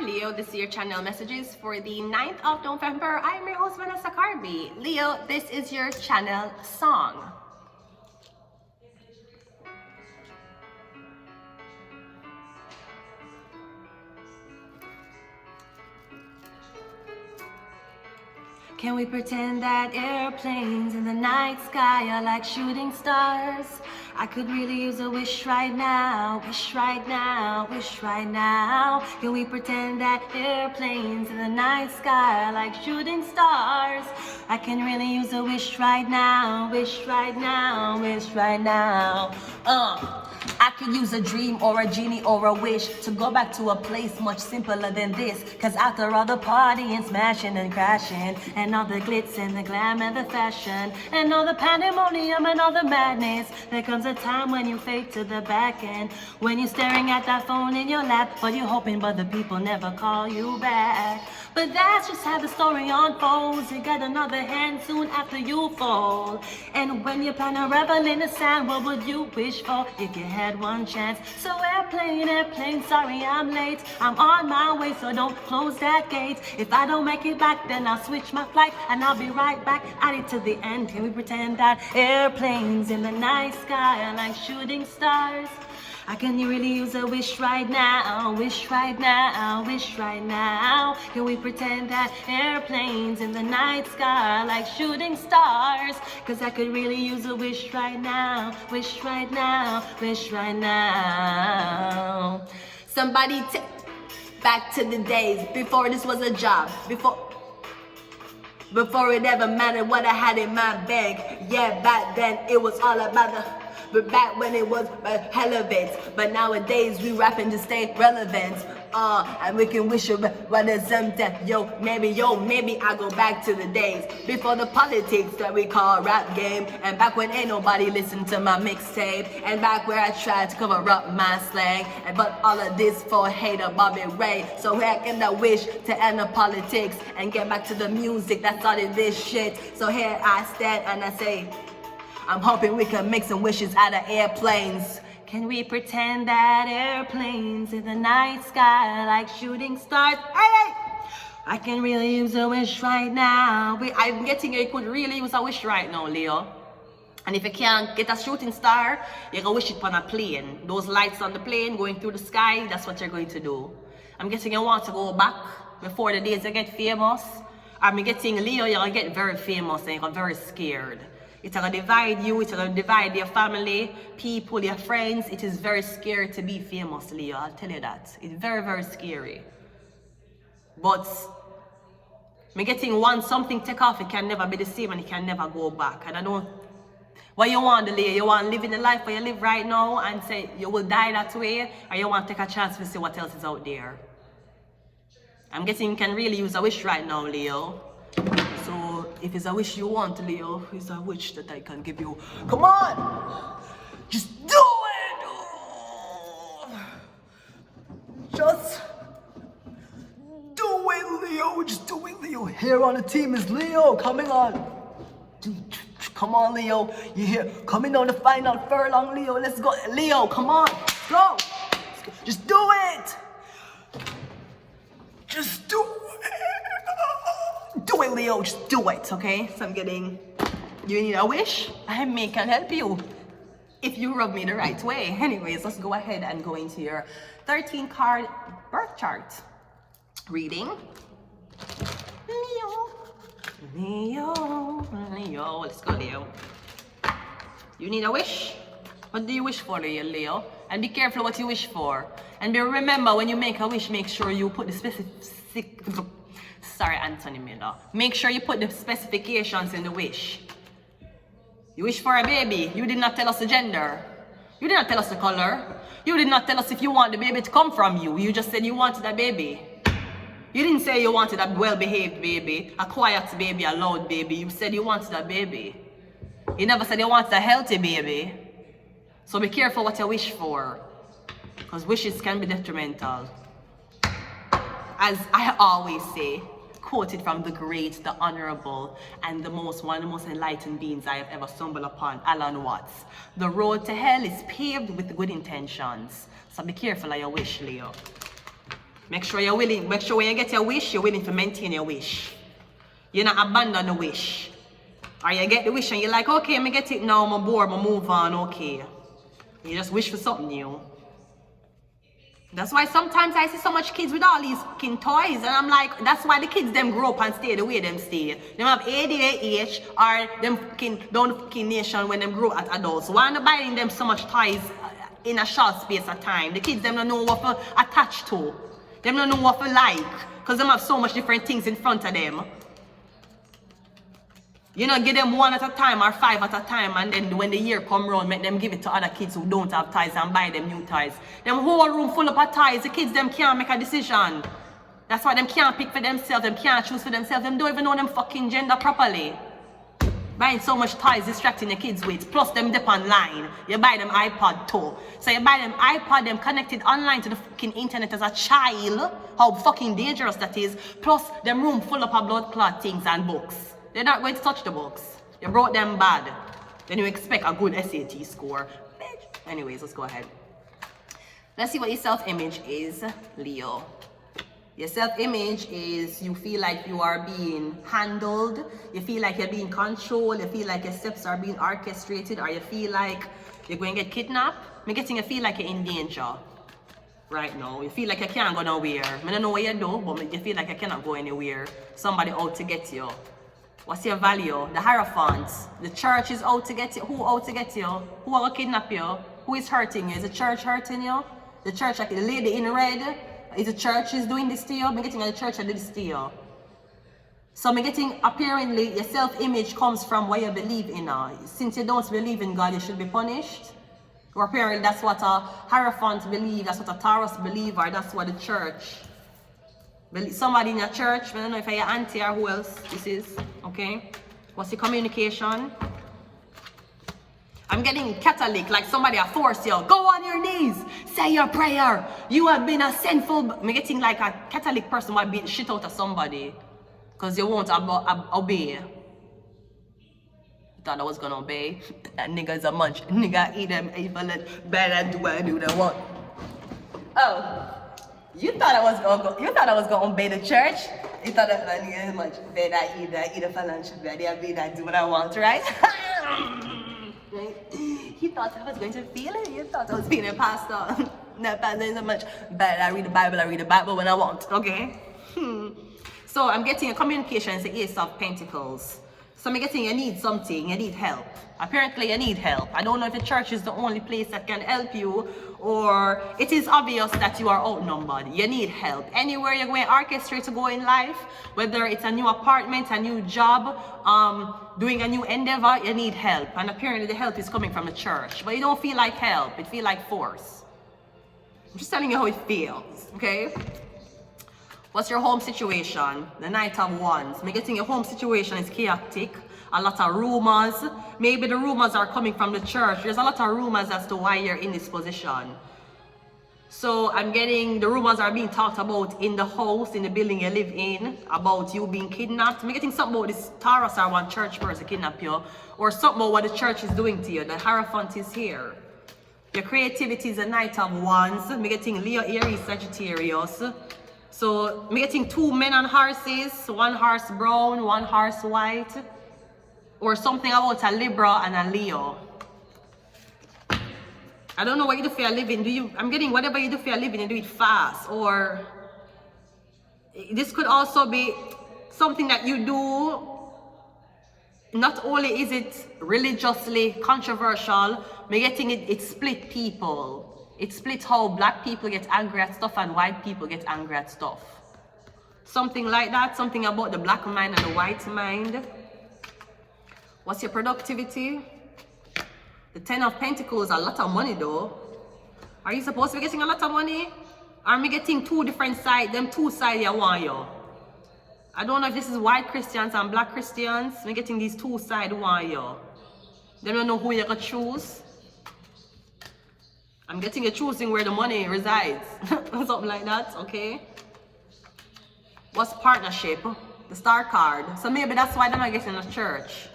Leo, this is your channel messages for the 9th of November. I'm your host, Vanessa Carby. Leo, this is your channel song. Can we pretend that airplanes in the night sky are like shooting stars? I could really use a wish right now, wish right now, wish right now. Can we pretend that airplanes in the night sky are like shooting stars? I can really use a wish right now, wish right now, wish right now. I could use a dream or a genie or a wish to go back to a place much simpler than this. Cause after all the partying, smashing and crashing, and all the glitz and the glam and the fashion, and all the pandemonium and all the madness, there comes a time when you fade to the back end, when you're staring at that phone in your lap, but you're hoping but the people never call you back. But that's just how the story unfolds. You get another hand soon after you fall. And when you plan a revel in the sand, what would you wish for if you had one chance? So airplane, airplane, sorry I'm late. I'm on my way, so don't close that gate. If I don't make it back, then I'll switch my flight and I'll be right back at it to the end. Can we pretend that airplanes in the night sky are like shooting stars? I can really use a wish right now, wish right now, wish right now. Can we pretend that airplanes in the night sky are like shooting stars? Cause I could really use a wish right now, wish right now, wish right now. Somebody take back to the days before this was a job, before it ever mattered what I had in my bag. Yeah, back then it was all about but back when it was relevant. But nowadays we rapping to stay relevant. And we can wish what is something. Yo, maybe I go back to the days before the politics that we call rap game. And back when ain't nobody listened to my mixtape. And back where I tried to cover up my slang. But all of this for hater Bobby Ray. So heck, and I wish to end the politics and get back to the music that started this shit. So here I stand and I say, I'm hoping we can make some wishes out of airplanes. Can we pretend that airplanes in the night sky are like shooting stars? Hey! I can really use a wish right now. I'm getting you could really use a wish right now, Leo. And if you can't get a shooting star, you can wish it on a plane. Those lights on the plane going through the sky, that's what you're going to do. I'm guessing you want to go back before the days you get famous. I'm getting Leo, you're going to get very famous and you're very scared. It's gonna divide you, it's gonna divide your family, people, your friends. It is very scary to be famous, Leo, I'll tell you that. It's very, very scary. But me getting something take off, it can never be the same and it can never go back. And I don't, what you want, Leo? You want to live in the life where you live right now and say you will die that way, or you want to take a chance to see what else is out there? I'm guessing you can really use a wish right now, Leo. So if it's a wish you want, Leo, it's a wish that I can give you. Come on! Just do it! Just do it, Leo! Just do it, Leo! Here on the team is Leo coming on. Come on, Leo. You're here. Coming on the final furlong, Leo. Let's go. Leo, come on. Let's go. Just do it! Just do it! Do it, Leo, just do it, okay? So I'm getting, you need a wish? I can help you if you rub me the right way. Anyways, let's go ahead and go into your 13 card birth chart reading. Leo, let's go, Leo. You need a wish? What do you wish for, Leo? And be careful what you wish for. And remember, when you make a wish, make sure you put the specific... Sorry, Anthony Miller. Make sure you put the specifications in the wish. You wish for a baby. You did not tell us the gender. You did not tell us the color. You did not tell us if you want the baby to come from you. You just said you wanted a baby. You didn't say you wanted a well-behaved baby, a quiet baby, a loud baby. You said you wanted a baby. You never said you wanted a healthy baby. So be careful what you wish for, because wishes can be detrimental. As I always say, quoted from the great, the honorable, and one of the most enlightened beings I have ever stumbled upon, Alan Watts. The road to hell is paved with good intentions. So be careful of your wish, Leo. Make sure you're willing, make sure when you get your wish, you're willing to maintain your wish. You not abandon the wish. Or you get the wish and you're like, okay, me get it now, I'm bored, I move on, okay. You just wish for something new. That's why sometimes I see so much kids with all these fucking toys, and I'm like, that's why the kids them grow up and stay the way them stay. Them have ADHD or them fucking down fucking nation when them grow at adults. Why not buying them so much toys in a short space of time? The kids them don't know what to attach to. Them don't know what to like, because them have so much different things in front of them. You know, give them one at a time or 5 at a time, and then when the year come around, make them give it to other kids who don't have toys and buy them new toys. Them whole room full of toys, the kids them can't make a decision. That's why them can't pick for themselves, them can't choose for themselves, them don't even know them fucking gender properly. Buying so much toys, distracting the kids with, plus them dip online. You buy them iPod too. So you buy them iPod, them connected online to the fucking internet as a child, how fucking dangerous that is, plus them room full of blood clot things and books. They're not going to touch the books. You brought them bad. Then you expect a good SAT score. Anyways, let's go ahead. Let's see what your self-image is, Leo. Your self-image is you feel like you are being handled. You feel like you're being controlled. You feel like your steps are being orchestrated. Or you feel like you're going to get kidnapped. I'm getting you feel like you're in danger right now. You feel like you can't go nowhere. I don't know what you do, but you feel like you cannot go anywhere. Somebody out to get you. What's your value? The Hierophant. The church is out to get you. Who out to get you? Who will kidnap you? Who is hurting you? Is the church hurting you? The church, like the lady in red, is the church is doing this to you? I'm getting at the church and do this to you. So I'm getting, apparently, your self-image comes from what you believe in. Since you don't believe in God, you should be punished. Or apparently that's what a Hierophant believes, that's what a Taurus believes, or that's what the church. Somebody in your church, I don't know if you're your auntie or who else this is, okay? What's the communication? I'm getting Catholic, like somebody will force you. Go on your knees, say your prayer. You have been a sinful... I'm getting like a Catholic person who will beat shit out of somebody because you won't obey. You thought I was gonna obey? That nigga's a munch. Nigga eat them evil and bad and do what I do they want. Oh. You thought I was gonna obey the church? You thought that I need much bad I eat a financial bad I do what I want, right? You thought I was going to feel it? You thought I was being a pastor? No, pastor isn't much bad. I read the Bible when I want, okay? So I'm getting a communication, it's the Ace of Pentacles. So I'm getting you need something, you need help. Apparently you need help. I don't know if the church is the only place that can help you, or it is obvious that you are outnumbered. You need help. Anywhere you're going to orchestrate to go in life, whether it's a new apartment, a new job, doing a new endeavor, you need help. And apparently the help is coming from the church. But you don't feel like help, it feels like force. I'm just telling you how it feels, okay? What's your home situation? The Knight of Wands. I'm getting your home situation is chaotic. A lot of rumors. Maybe the rumors are coming from the church. There's a lot of rumors as to why you're in this position. So I'm getting the rumors are being talked about in the house, in the building you live in, about you being kidnapped. I'm getting something about this Taurus or one church person kidnap you, or something about what the church is doing to you. The Hierophant is here. Your creativity is a Knight of Wands. I'm getting Leo, Aries, Sagittarius. So I'm getting 2 men on horses, 1 horse brown, 1 horse white, or something about a Libra and a Leo. I don't know what you do for your living. I'm getting whatever you do for your living, you do it fast. Or this could also be something that you do. Not only is it religiously controversial, I'm getting it split people. It splits how black people get angry at stuff and white people get angry at stuff. Something like that, something about the black mind and the white mind. What's your productivity? The 10 of Pentacles, a lot of money though. Are you supposed to be getting a lot of money? Or am I getting 2 different sides, them 2 sides you want you? I don't know if this is white Christians and black Christians. I'm getting these 2 sides want you. They don't know who you're gonna choose. I'm getting you choosing where the money resides. Something like that, okay? What's partnership? The Star card. So maybe that's why I'm not getting a church.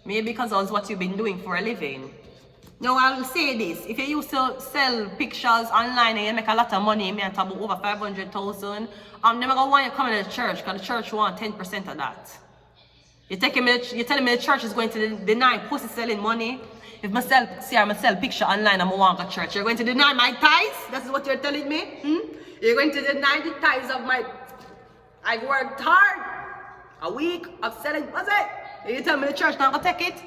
Maybe because of what you've been doing for a living. Now I'll say this, if you used to sell pictures online and you make a lot of money, me and about over 500,000, I'm never gonna want you coming to the church because the church want 10% of that. You're telling me the church is going to deny pussy selling money. If I sell picture online and I want to go to church, you're going to deny my tithes? That's what you're telling me? You're going to deny the tithes of my... I worked hard a week of selling pussy. You tell me the church not going to take it?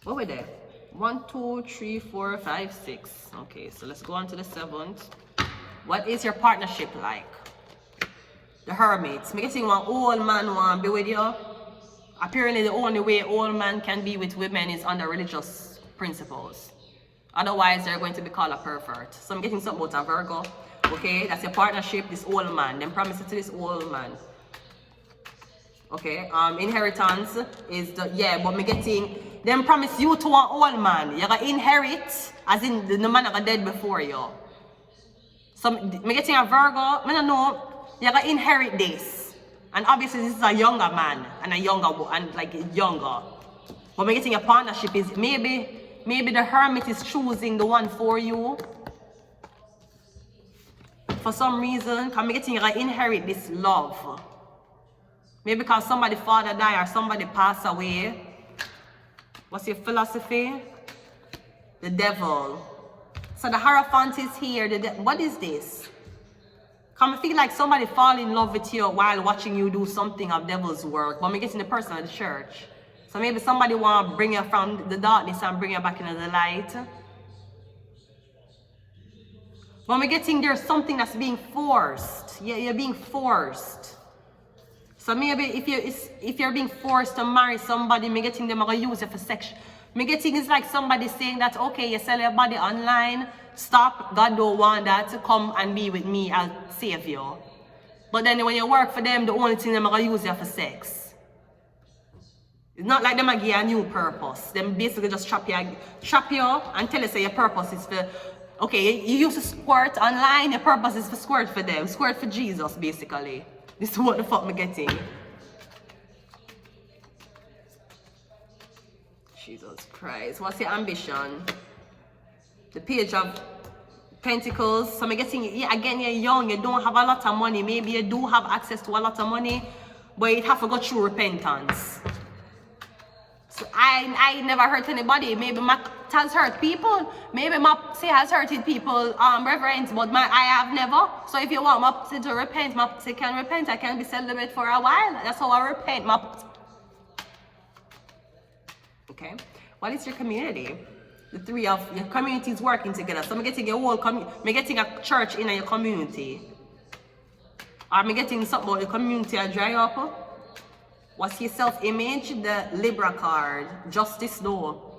What were there? 1, 2, 3, 4, 5, 6. Okay, so let's go on to the 7th. What is your partnership like? The hermits. Me getting one old man want to be with you. Apparently the only way old man can be with women is under religious principles. Otherwise they're going to be called a pervert. So I'm getting something about a Virgo. Okay, that's your partnership, this old man. Then promise it to this old man. Okay, inheritance is the, yeah, but me getting, them promise you to an old man. You're gonna inherit, as in the man that dead before you. So me getting a Virgo, I don't know, you're gonna inherit this. And obviously this is a younger man and a younger, and like younger. But me getting a partnership is maybe the hermit is choosing the one for you. For some reason, because I'm getting you're gonna inherit this love. Maybe because somebody father died or somebody passed away. What's your philosophy? The devil. So the Hierophant is here. What is this? Come feel like somebody fall in love with you while watching you do something of devil's work. But I'm getting the person at the church. So maybe somebody want to bring you from the darkness and bring you back into the light. But I'm getting there's something that's being forced. Yeah, you're being forced. So maybe if you're being forced to marry somebody, me getting them gonna use it for sex. Me getting is like somebody saying that, okay, you sell your body online, stop, God don't want that, to come and be with me, I'll save you. But then when you work for them, the only thing them gonna use you for sex. It's not like them gonna give you a new purpose. Them basically just trap you and tell you say your purpose is for, okay, you used to squirt online, your purpose is for squirt for them, squirt for Jesus basically. This is what the fuck me getting. Jesus Christ. What's your ambition? The Page of Pentacles. So I'm getting, yeah, again, you're young, you don't have a lot of money. Maybe you do have access to a lot of money, but it have to go through repentance. So I never hurt anybody. Maybe my has hurt people. Maybe my say has hurted people, reverence, but I have never. So if you want my to repent, my can repent. I can be celibate for a while. That's how I repent. Okay. What is your community? The three of your communities working together. So I'm getting your whole I'm getting a church in your community. Or I'm getting something about the community I dry up. What's your self-image? The Libra card. Justice though.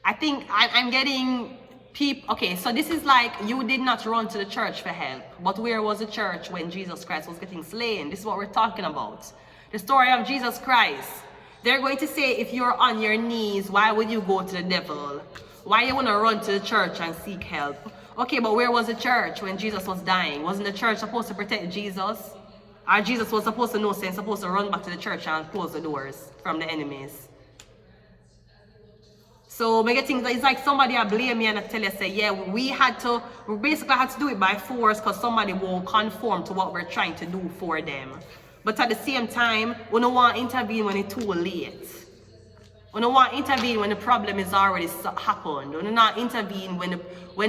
I think I'm getting people. Okay, so this is like you did not run to the church for help. But where was the church when Jesus Christ was getting slain? This is what we're talking about. The story of Jesus Christ. They're going to say if you're on your knees, why would you go to the devil? Why you want to run to the church and seek help? Okay, but where was the church when Jesus was dying? Wasn't the church supposed to protect Jesus? Or Jesus was supposed to know, saying supposed to run back to the church and close the doors from the enemies? So it's like somebody I blame me and I tell you, say, yeah, we basically had to do it by force because somebody won't conform to what we're trying to do for them. But at the same time, we don't want to intervene when it's too late. We don't want to intervene when the problem is already happened. We don't want to intervene when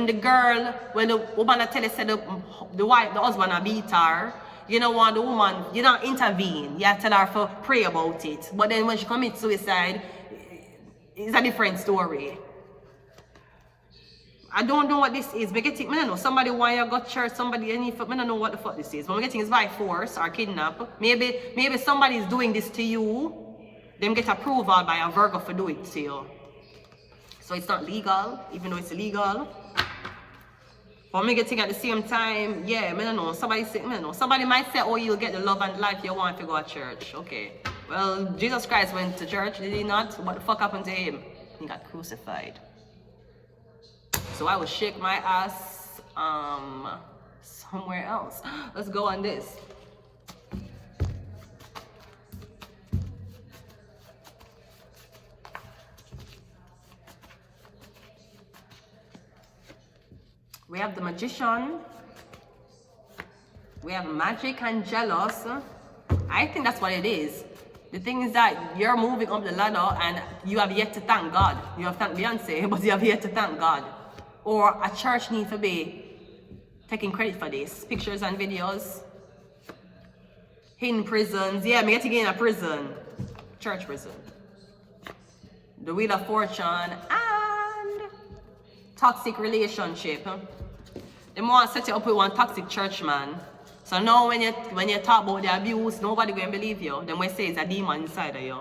the woman tell you, say the husband beat her. You don't want the woman, you don't intervene. You have to tell her to pray about it. But then when she commits suicide, it's a different story. I don't know what this is. I don't know. Somebody want you got church, somebody I don't know what the fuck this is. But I'm getting is by force or kidnap. Maybe somebody is doing this to you. Them get approval by a Virgo for doing it to you. So it's not legal, even though it's illegal. But me getting at the same time, yeah, I don't know. Somebody might say, oh, you'll get the love and life you want if you go to church. Okay. Well, Jesus Christ went to church, did he not? What the fuck happened to him? He got crucified. So I will shake my ass somewhere else. Let's go on this. We have the Magician. We have Magic and Jealous. I think that's what it is. The thing is that you're moving up the ladder and you have yet to thank God. You have thanked Beyonce, but you have yet to thank God. Or a church needs to be taking credit for this. Pictures and videos. Hidden prisons. Yeah, I'm getting in a prison. Church prison. The Wheel of Fortune. And toxic relationship. They want to set you up with one toxic church man. So now when you talk about the abuse, nobody going to believe you. Then we say it's a demon inside of you.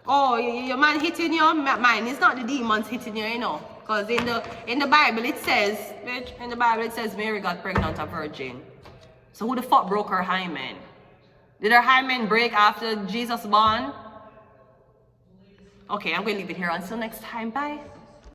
Oh, your man hitting you? Mine, it's not the demons hitting you, you know. Because in the Bible it says, bitch, in the Bible it says Mary got pregnant a virgin. So who the fuck broke her hymen? Did her hymen break after Jesus born? Okay, I'm going to leave it here. Until next time, bye.